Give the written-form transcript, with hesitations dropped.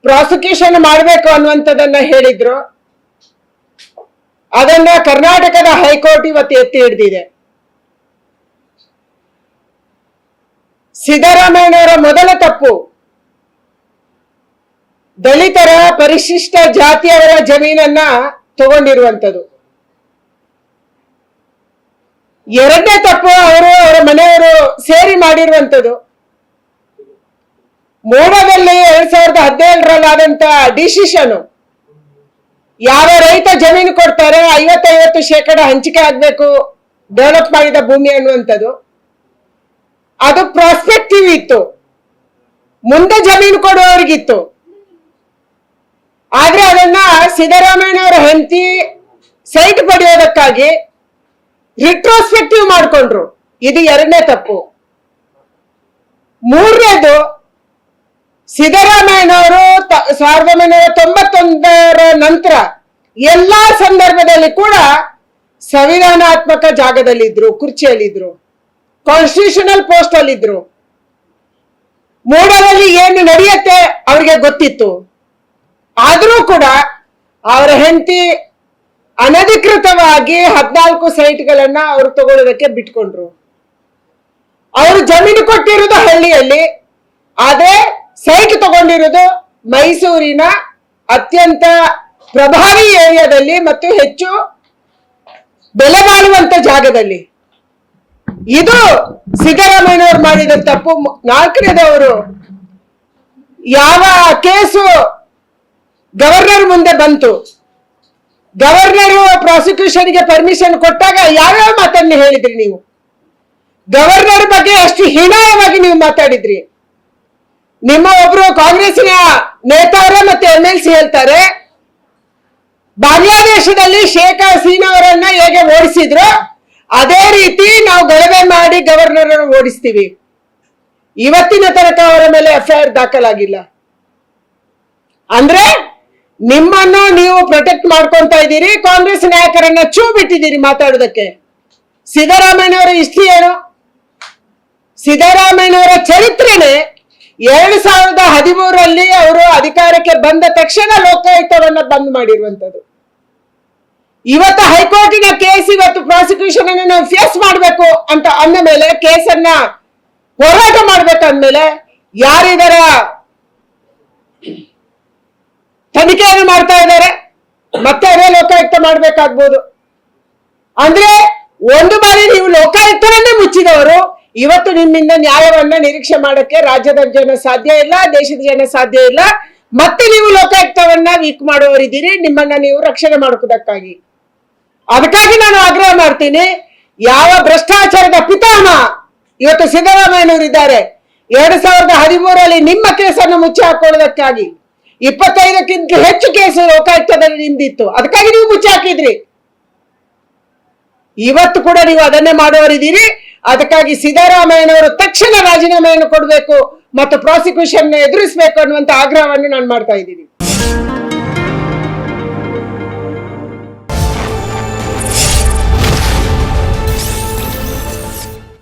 Prosecution ಮಾಡಬೇಕು ಅನ್ನುವಂಥದ್ದನ್ನ ಹೇಳಿದ್ರು. ಅದನ್ನ ಕರ್ನಾಟಕದ ಹೈಕೋರ್ಟ್ ಇವತ್ತು ಎತ್ತಿ ಹಿಡಿದಿದೆ. ಸಿದ್ದರಾಮಯ್ಯನವರ ಮೊದಲ ತಪ್ಪು ದಲಿತರ ಪರಿಶಿಷ್ಟ ಜಾತಿಯವರ ಜಮೀನನ್ನ ತಗೊಂಡಿರುವಂಥದ್ದು. ಎರಡನೇ ತಪ್ಪು ಅವರ ಮನೆಯವರು ಸೇರಿ ಮಾಡಿರುವಂಥದ್ದು. ಮೂಡದಲ್ಲಿ 2017 ಡಿಸಿಷನ್, ಯಾವ ರೈತ ಜಮೀನು ಕೊಡ್ತಾರೆ 50-50% ಹಂಚಿಕೆ ಆಗ್ಬೇಕು ಡೆವಲಪ್ ಮಾಡಿದ ಭೂಮಿ ಅನ್ನುವಂಥದ್ದು. ಅದು ಪ್ರಾಸ್ಪೆಕ್ಟಿವ್ ಇತ್ತು, ಮುಂದೆ ಜಮೀನು ಕೊಡುವವರಿಗಿತ್ತು. ಆದ್ರೆ ಅದನ್ನ ಸಿದ್ದರಾಮಯ್ಯನವರ ಹೆಂಡತಿ ಸೈಟ್ ಪಡೆಯೋದಕ್ಕಾಗಿ ರಿಟ್ರೋಸ್ಪೆಕ್ಟಿವ್ ಮಾಡ್ಕೊಂಡ್ರು. ಇದು ಎರಡನೇ ತಪ್ಪು. ಮೂರನೇದು, ಸಿದ್ದರಾಮಯ್ಯನವರು 1991 ನಂತರ ಎಲ್ಲಾ ಸಂದರ್ಭದಲ್ಲಿ ಕೂಡ ಸಂವಿಧಾನಾತ್ಮಕ ಜಾಗದಲ್ಲಿದ್ರು, ಕುರ್ಚಿಯಲ್ಲಿದ್ರು, ಕಾನ್ಸ್ಟಿಟ್ಯೂಷನಲ್ ಪೋಸ್ಟ್ ಅಲ್ಲಿದ್ರು. ಮೂಡಲಲ್ಲಿ ಏನು ನಡೆಯುತ್ತೆ ಅವ್ರಿಗೆ ಗೊತ್ತಿತ್ತು. ಆದರೂ ಕೂಡ ಅವರ ಹೆಂಡತಿ ಅನಧಿಕೃತವಾಗಿ 14 ಸೈಟ್ಗಳನ್ನ ಅವರು ತಗೊಳ್ಳೋದಕ್ಕೆ ಬಿಟ್ಕೊಂಡ್ರು. ಅವರು ಜಮೀನು ಕೊಟ್ಟಿರೋದು ಹಳ್ಳಿಯಲ್ಲಿ, ಆದ್ರೆ ಸೈಟ್ ತಗೊಂಡಿರೋದು ಮೈಸೂರಿನ ಅತ್ಯಂತ ಪ್ರಭಾವಿ ಏರಿಯಾದಲ್ಲಿ ಮತ್ತು ಹೆಚ್ಚು ಬೆಲೆ ಬಾಳುವಂತ ಜಾಗದಲ್ಲಿ. ಇದು ಸಿದ್ದರಾಮಯ್ಯನವರು ಮಾಡಿದ ತಪ್ಪು. ನಾಲ್ಕನೇದವರು, ಯಾವ ಕೇಸು ಗವರ್ನರ್ ಮುಂದೆ ಬಂತು, ಗವರ್ನರು ಪ್ರಾಸಿಕ್ಯೂಷನ್ಗೆ ಪರ್ಮಿಷನ್ ಕೊಟ್ಟಾಗ ಯಾವ್ಯಾವ ಮಾತನ್ನು ಹೇಳಿದ್ರಿ ನೀವು? ಗವರ್ನರ್ ಬಗ್ಗೆ ಅಷ್ಟು ಹೀನಾಯವಾಗಿ ನೀವು ಮಾತಾಡಿದ್ರಿ. ನಿಮ್ಮ ಒಬ್ರು ಕಾಂಗ್ರೆಸ್ನ ನೇತಾರ ಮತ್ತೆ MLC ಹೇಳ್ತಾರೆ, ಬಾಂಗ್ಲಾದೇಶದಲ್ಲಿ ಶೇಖ್ ಹಸೀನಾ ಅವರನ್ನ ಹೇಗೆ ಓಡಿಸಿದ್ರು ಅದೇ ರೀತಿ ನಾವು ಗಲಭೆ ಮಾಡಿ ಗವರ್ನರ್ ಅನ್ನು ಓಡಿಸ್ತೀವಿ. ಇವತ್ತಿನ ತನಕ ಅವರ ಮೇಲೆ FIR ದಾಖಲಾಗಿಲ್ಲ. ಅಂದ್ರೆ ನಿಮ್ಮನ್ನು ನೀವು ಪ್ರೊಟೆಕ್ಟ್ ಮಾಡ್ಕೊಂತ ಇದ್ದೀರಿ, ಕಾಂಗ್ರೆಸ್ ನಾಯಕರನ್ನ ಚೂ ಬಿಟ್ಟಿದ್ದೀರಿ ಮಾತಾಡೋದಕ್ಕೆ. ಸಿದ್ದರಾಮಯ್ಯನವರ ಹಿಸ್ಟ್ರಿ ಏನು? ಸಿದ್ದರಾಮಯ್ಯನವರ ಚರಿತ್ರೆನೇ 2013 ಅವರು ಅಧಿಕಾರಕ್ಕೆ ಬಂದ ತಕ್ಷಣ ಲೋಕಾಯುಕ್ತವನ್ನ ಬಂದ್ ಮಾಡಿರುವಂತದ್ದು. ಇವತ್ತು ಹೈಕೋರ್ಟಿನ ಕೇಸ್, ಇವತ್ತು ಪ್ರಾಸಿಕ್ಯೂಷನ್ ಅನ್ನು ನಾವು ಫೇಸ್ ಮಾಡಬೇಕು ಅಂತ ಅಂದ ಮೇಲೆ, ಕೇಸನ್ನ ಹೋರಾಟ ಮಾಡ್ಬೇಕಂದ್ಮೇಲೆ ಯಾರಿದರ ತನಿಖೆಯನ್ನು ಮಾಡ್ತಾ ಇದ್ದಾರೆ, ಮತ್ತೆ ಅದೇ ಲೋಕಾಯುಕ್ತ ಮಾಡ್ಬೇಕಾಗ್ಬೋದು. ಅಂದ್ರೆ ಒಂದು ಬಾರಿ ನೀವು ಲೋಕಾಯುಕ್ತವನ್ನೇ ಮುಚ್ಚಿದವರು, ಇವತ್ತು ನಿಮ್ಮಿಂದ ನ್ಯಾಯವನ್ನ ನಿರೀಕ್ಷೆ ಮಾಡಕ್ಕೆ ರಾಜ್ಯದ ಜನ ಸಾಧ್ಯ ಇಲ್ಲ, ದೇಶದ ಜನ ಸಾಧ್ಯ ಇಲ್ಲ. ಮತ್ತೆ ನೀವು ಲೋಕಾಯುಕ್ತವನ್ನ ವೀಕ್ ಮಾಡುವವರಿದ್ದೀರಿ, ನಿಮ್ಮನ್ನ ನೀವು ರಕ್ಷಣೆ ಮಾಡೋದಕ್ಕಾಗಿ. ಅದಕ್ಕಾಗಿ ನಾನು ಆಗ್ರಹ ಮಾಡ್ತೀನಿ, ಯಾವ ಭ್ರಷ್ಟಾಚಾರದ ಪಿತಾಮಹ ಇವತ್ತು ಸಿದ್ದರಾಮಯ್ಯನವರು ಇದ್ದಾರೆ, 2013 ನಿಮ್ಮ ಕೇಸನ್ನು ಮುಚ್ಚಿ ಹಾಕೊಳ್ಳೋದಕ್ಕಾಗಿ 25ಕ್ಕಿಂತ ಹೆಚ್ಚು ಕೇಸು ಲೋಕಾಯುಕ್ತದಲ್ಲಿ ನಿಮ್ದಿತ್ತು, ಅದಕ್ಕಾಗಿ ನೀವು ಮುಚ್ಚಿ ಹಾಕಿದ್ರಿ. ಇವತ್ತು ಕೂಡ ನೀವು ಅದನ್ನೇ ಮಾಡುವವರಿದ್ದೀರಿ. ಅದಕ್ಕಾಗಿ ಸಿದ್ದರಾಮಯ್ಯನವರು ತಕ್ಷಣ ರಾಜೀನಾಮೆಯನ್ನು ಕೊಡಬೇಕು ಮತ್ತು ಪ್ರಾಸಿಕ್ಯೂಷನ್ ಎದುರಿಸಬೇಕು ಅನ್ನುವಂತ ಆಗ್ರಹವನ್ನು ನಾನು ಮಾಡ್ತಾ ಇದ್ದೀನಿ.